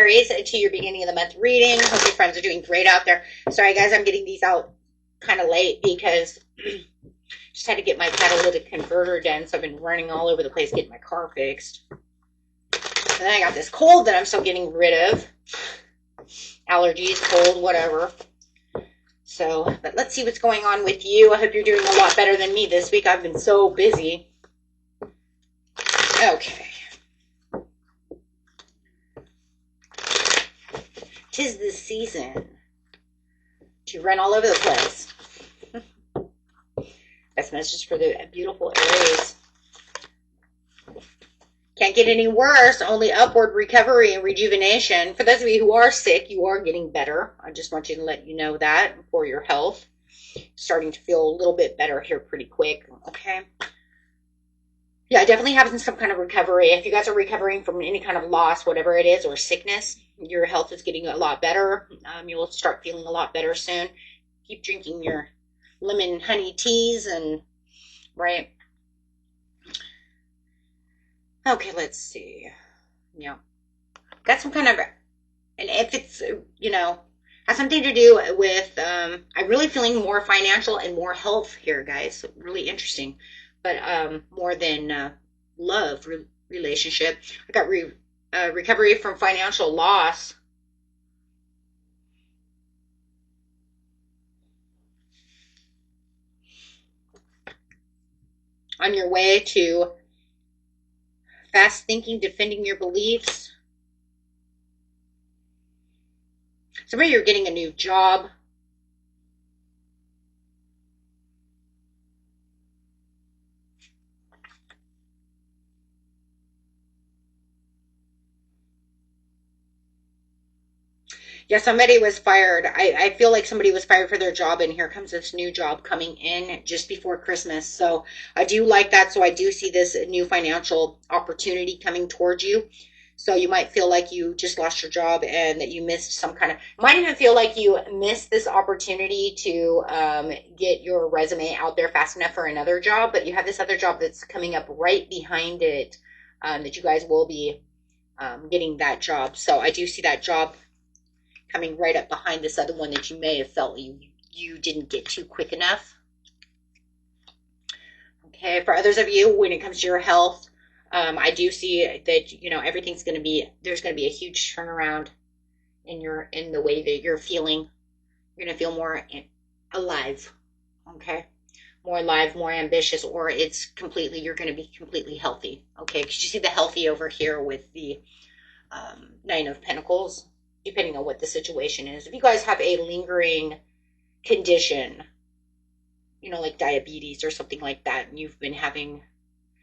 Aries, to your beginning of the month reading. Hope your friends are doing great out there. Sorry, guys, I'm getting these out kind of late because just had to get my catalytic converter done, so I've been running all over the place getting my car fixed. And then I got this cold that I'm still getting rid of. Allergies, cold, whatever. So, but let's see what's going on with you. I hope you're doing a lot better than me this week. I've been so busy. Okay. 'Tis the season to run all over the place. That's message for the beautiful Aries. Can't get any worse, only upward recovery and rejuvenation. For those of you who are sick, you are getting better. I just want you to let you know that for your health. Starting to feel a little bit better here pretty quick, okay? Yeah, definitely having some kind of recovery. If you guys are recovering from any kind of loss, whatever it is, or sickness, your health is getting a lot better. You'll start feeling a lot better soon. Keep drinking your lemon honey teas and, right? Okay, let's see. Yeah. Got some kind of, and if it's, you know, has something to do with, I'm really feeling more financial and more health here, guys. Really interesting. But more than love relationship. I got recovery from financial loss. On your way to fast thinking, defending your beliefs. Some of you are getting a new job. Yeah, somebody was fired. I feel like somebody was fired for their job, and here comes this new job coming in just before Christmas. So I do like that. So I do see this new financial opportunity coming towards you. So you might feel like you just lost your job and that you missed some kind of, might even feel like you missed this opportunity to get your resume out there fast enough for another job, but you have this other job that's coming up right behind it, that you guys will be getting that job. So I do see that job coming right up behind this other one that you may have felt you didn't get to quick enough. Okay, for others of you, when it comes to your health, I do see that, you know, everything's going to be, there's going to be a huge turnaround in the way that you're feeling. You're going to feel more alive, okay? More alive, more ambitious, or it's completely, you're going to be completely healthy, okay? Because you see the healthy over here with the Nine of Pentacles, depending on what the situation is. If you guys have a lingering condition, you know, like diabetes or something like that, and you've been having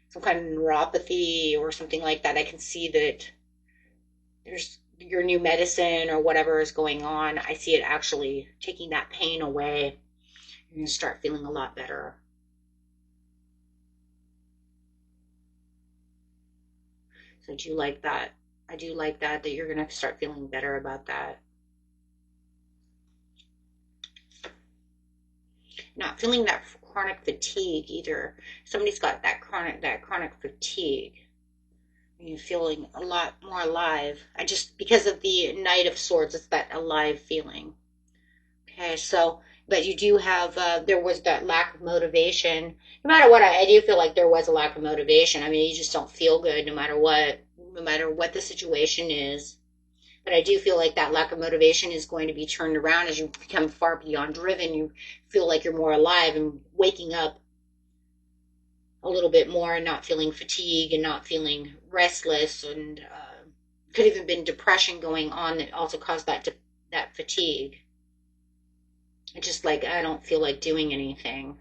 some kind of neuropathy or something like that, I can see that there's your new medicine or whatever is going on. I see it actually taking that pain away. You're going to start feeling a lot better. So I do like that. I do like that you're going to start feeling better about that. Not feeling that chronic fatigue either. Somebody's got that chronic fatigue. You're feeling a lot more alive. Because of the Knight of Swords, it's that alive feeling. Okay, so, but you do have, there was that lack of motivation. No matter what, I do feel like there was a lack of motivation. I mean, you just don't feel good no matter what the situation is. But I do feel like that lack of motivation is going to be turned around as you become far beyond driven. You feel like you're more alive and waking up a little bit more and not feeling fatigue and not feeling restless, and could have even been depression going on that also caused that fatigue. It's just like, I don't feel like doing anything.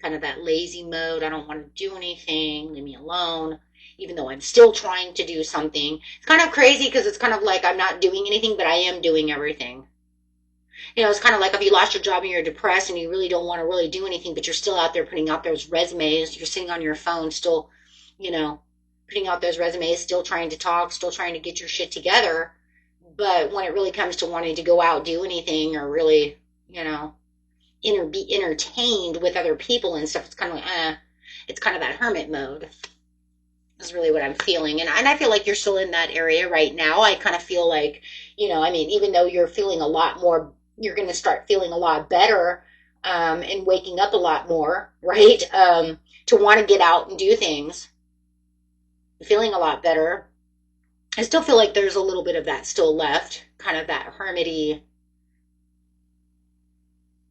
Kind of that lazy mode. I don't want to do anything. Leave me alone. Even though I'm still trying to do something. It's kind of crazy because it's kind of like I'm not doing anything, but I am doing everything. You know, it's kind of like if you lost your job and you're depressed and you really don't want to really do anything, but you're still out there putting out those resumes. You're sitting on your phone still, you know, putting out those resumes, still trying to talk, still trying to get your shit together. But when it really comes to wanting to go out, do anything, or really, you know, be entertained with other people and stuff, it's kind of like, it's kind of that hermit mode. is really what I'm feeling. And I feel like you're still in that area right now. I kind of feel like, I mean, even though you're feeling a lot more, you're going to start feeling a lot better, and waking up a lot more, right? To want to get out and do things, feeling a lot better. I still feel like there's a little bit of that still left, kind of that hermity,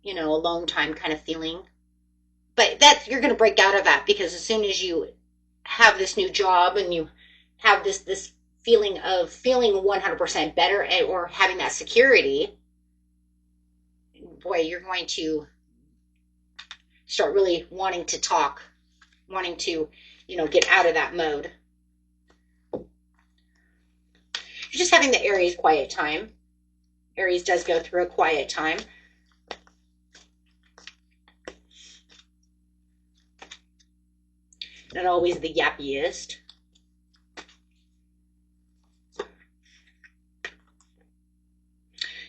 alone time kind of feeling. But you're going to break out of that, because as soon as you have this new job and you have this feeling of feeling 100% better, or having that security, boy, you're going to start really wanting to talk, wanting to, get out of that mode. You're just having the Aries quiet time. Aries does go through a quiet time. Not always the yappiest.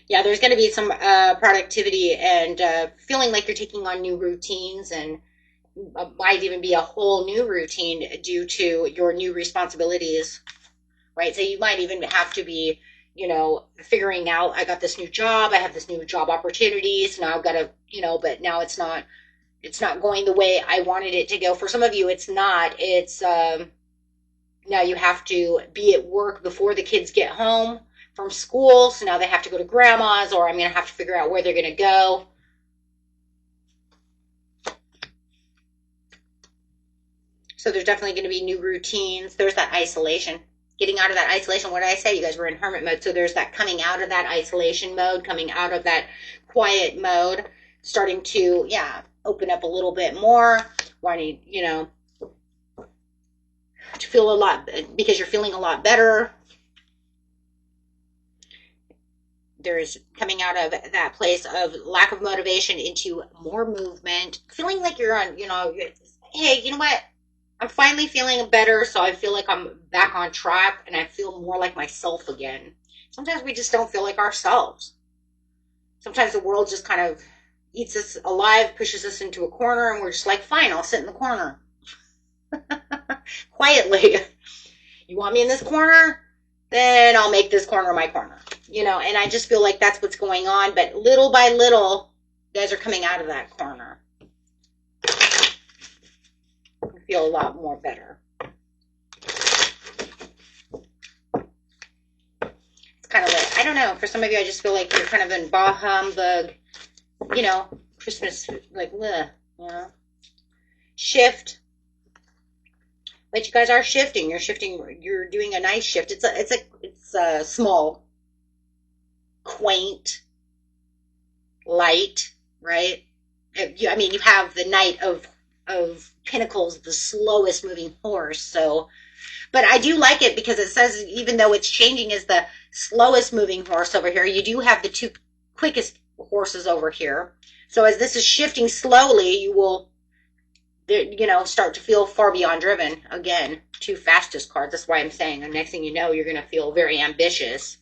Yeah, there's going to be some productivity and feeling like you're taking on new routines, and might even be a whole new routine due to your new responsibilities, right? So you might even have to be, figuring out, I got this new job, I have this new job opportunity, so now I've got to, but now it's not going the way I wanted it to go. For some of you, it's not. It's now you have to be at work before the kids get home from school, so now they have to go to grandma's, or I'm going to have to figure out where they're going to go. So there's definitely going to be new routines. There's that isolation. Getting out of that isolation. What did I say? You guys were in hermit mode. So there's that coming out of that isolation mode, coming out of that quiet mode, starting to, open up a little bit more, wanting, to feel a lot, because you're feeling a lot better. There's coming out of that place of lack of motivation into more movement, feeling like you're on, hey, you know what? I'm finally feeling better, so I feel like I'm back on track, and I feel more like myself again. Sometimes we just don't feel like ourselves. Sometimes the world just kind of eats us alive, pushes us into a corner, and we're just like, fine, I'll sit in the corner. Quietly. You want me in this corner? Then I'll make this corner my corner. And I just feel like that's what's going on. But little by little, you guys are coming out of that corner. I feel a lot more better. It's kind of like, I don't know, for some of you, I just feel like you're kind of in bah humbug, Christmas, like, shift. But you guys are shifting. You're shifting. You're doing a nice shift. It's a small, quaint, light, right? I mean, you have the Knight of Pentacles, the slowest moving horse. So, but I do like it, because it says, even though it's changing as the slowest moving horse over here, you do have the two quickest horses over here. So as this is shifting slowly, you will, start to feel far beyond driven. Again, two fastest cards. That's why I'm saying the next thing you know, you're going to feel very ambitious.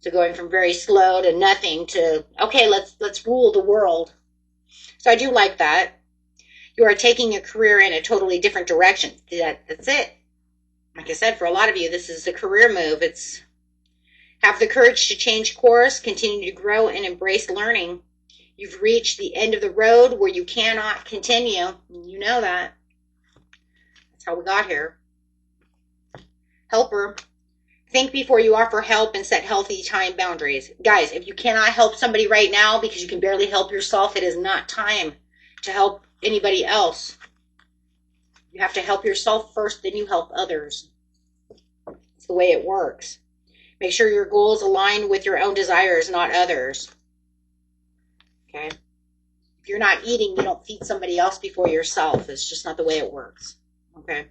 So going from very slow to nothing to, okay, let's rule the world. So I do like that. You are taking a career in a totally different direction. That's it. Like I said, for a lot of you, this is a career move. It's have the courage to change course, continue to grow, and embrace learning. You've reached the end of the road where you cannot continue. You know that. That's how we got here. Helper. Think before you offer help and set healthy time boundaries. Guys, if you cannot help somebody right now because you can barely help yourself, it is not time to help anybody else. You have to help yourself first, then you help others. It's the way it works. Make sure your goals align with your own desires, not others. Okay? If you're not eating, you don't feed somebody else before yourself. It's just not the way it works. Okay?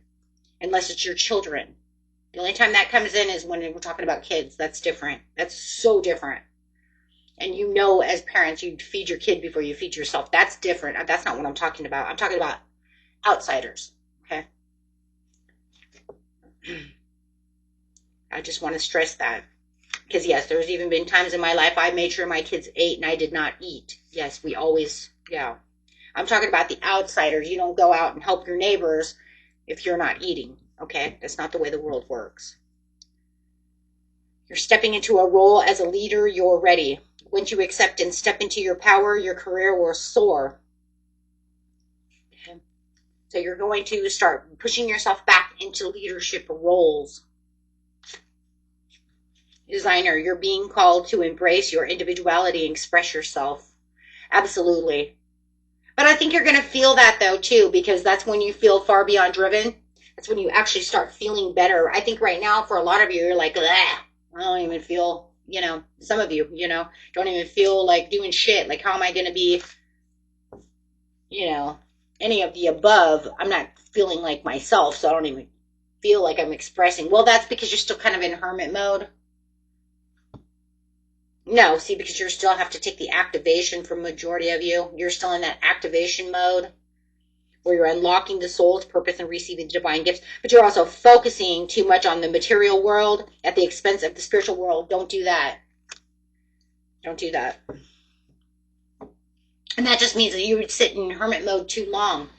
Unless it's your children. The only time that comes in is when we're talking about kids. That's different. That's so different. And as parents, you feed your kid before you feed yourself. That's different. That's not what I'm talking about. I'm talking about outsiders. Okay? I just want to stress that. Because, yes, there's even been times in my life I made sure my kids ate and I did not eat. Yes, we always, I'm talking about the outsiders. You don't go out and help your neighbors if you're not eating. Okay? That's not the way the world works. You're stepping into a role as a leader. You're ready. Once you accept and step into your power, your career will soar. Okay? So you're going to start pushing yourself back into leadership roles. Designer, you're being called to embrace your individuality and express yourself. Absolutely. But I think you're going to feel that though too, because that's when you feel far beyond driven. That's when you actually start feeling better. I think right now for a lot of you, you're like, I don't even feel, some of you, don't even feel like doing shit. Like, how am I going to be, any of the above? I'm not feeling like myself, so I don't even feel like I'm expressing. Well, that's because you're still kind of in hermit mode. No, see, because you still have to take the activation for majority of you. You're still in that activation mode where you're unlocking the soul's purpose and receiving the divine gifts, but you're also focusing too much on the material world at the expense of the spiritual world. Don't do that. Don't do that. And that just means that you would sit in hermit mode too long.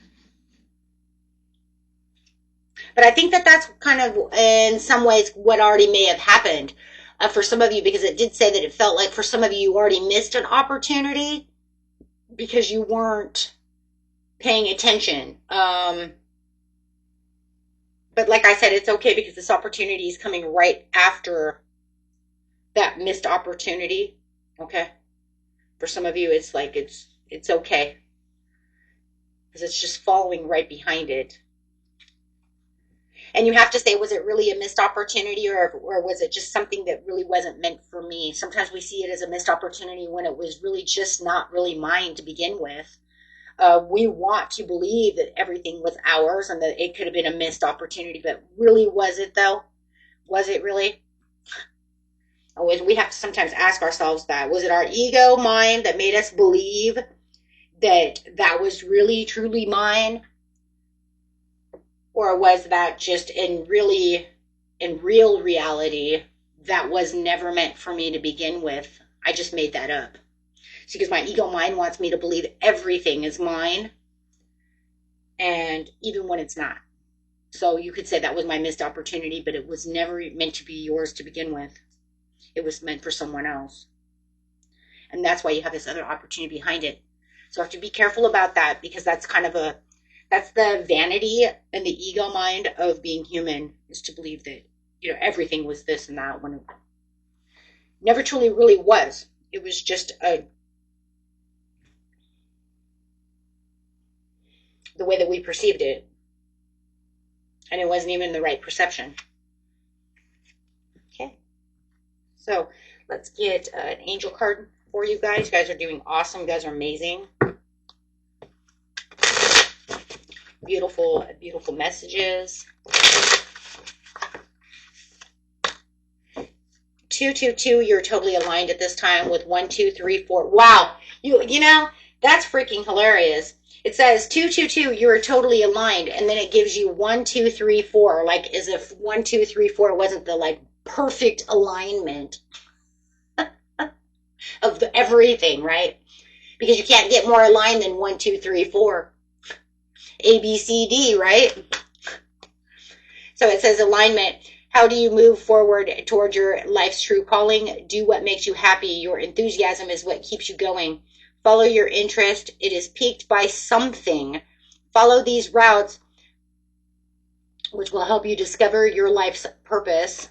But I think that that's kind of, in some ways, what already may have happened for some of you, because it did say that it felt like for some of you, you already missed an opportunity because you weren't paying attention. But like I said, it's okay because this opportunity is coming right after that missed opportunity. Okay. For some of you, it's like, it's okay. Because it's just following right behind it. And you have to say, was it really a missed opportunity, or was it just something that really wasn't meant for me? Sometimes we see it as a missed opportunity when it was really just not really mine to begin with. We want to believe that everything was ours and that it could have been a missed opportunity, but really, was it though? Was it really? Always, we have to sometimes ask ourselves that. Was it our ego mind that made us believe that that was really, truly mine? Or was that just in real reality, that was never meant for me to begin with? I just made that up. See, because my ego mind wants me to believe everything is mine, and even when it's not. So you could say that was my missed opportunity, but it was never meant to be yours to begin with. It was meant for someone else. And that's why you have this other opportunity behind it. So I have to be careful about that, because that's kind of that's the vanity and the ego mind of being human, is to believe that, everything was this and that, when it never truly really was. It was just the way that we perceived it. And it wasn't even the right perception. Okay. So let's get an angel card for you guys. You guys are doing awesome. You guys are amazing. Beautiful, beautiful messages. 222, you're totally aligned at this time with 1, 2, 3, 4. Wow. That's freaking hilarious. It says 222, you are totally aligned, and then it gives you 1, 2, 3, 4, like as if 1, 2, 3, 4 wasn't the perfect alignment of everything, right? Because you can't get more aligned than 1, 2, 3, 4. A, B, C, D, right? So it says alignment. How do you move forward toward your life's true calling? Do what makes you happy. Your enthusiasm is what keeps you going. Follow your interest. It is piqued by something. Follow these routes, which will help you discover your life's purpose.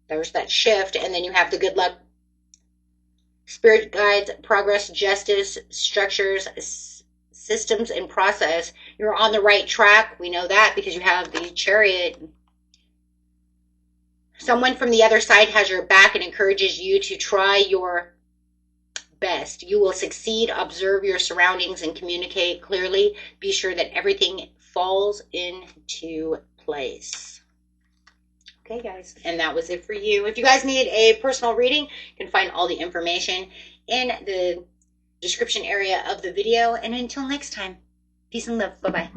There's that shift. And then you have the good luck. Spirit guides, progress, justice, structures, systems, and process. You're on the right track. We know that because you have the Chariot. Someone from the other side has your back and encourages you to try your best. You will succeed. Observe your surroundings and communicate clearly. Be sure that everything falls into place. Okay, guys, and that was it for you. If you guys need a personal reading, you can find all the information in the description area of the video. And until next time, peace and love. Bye-bye.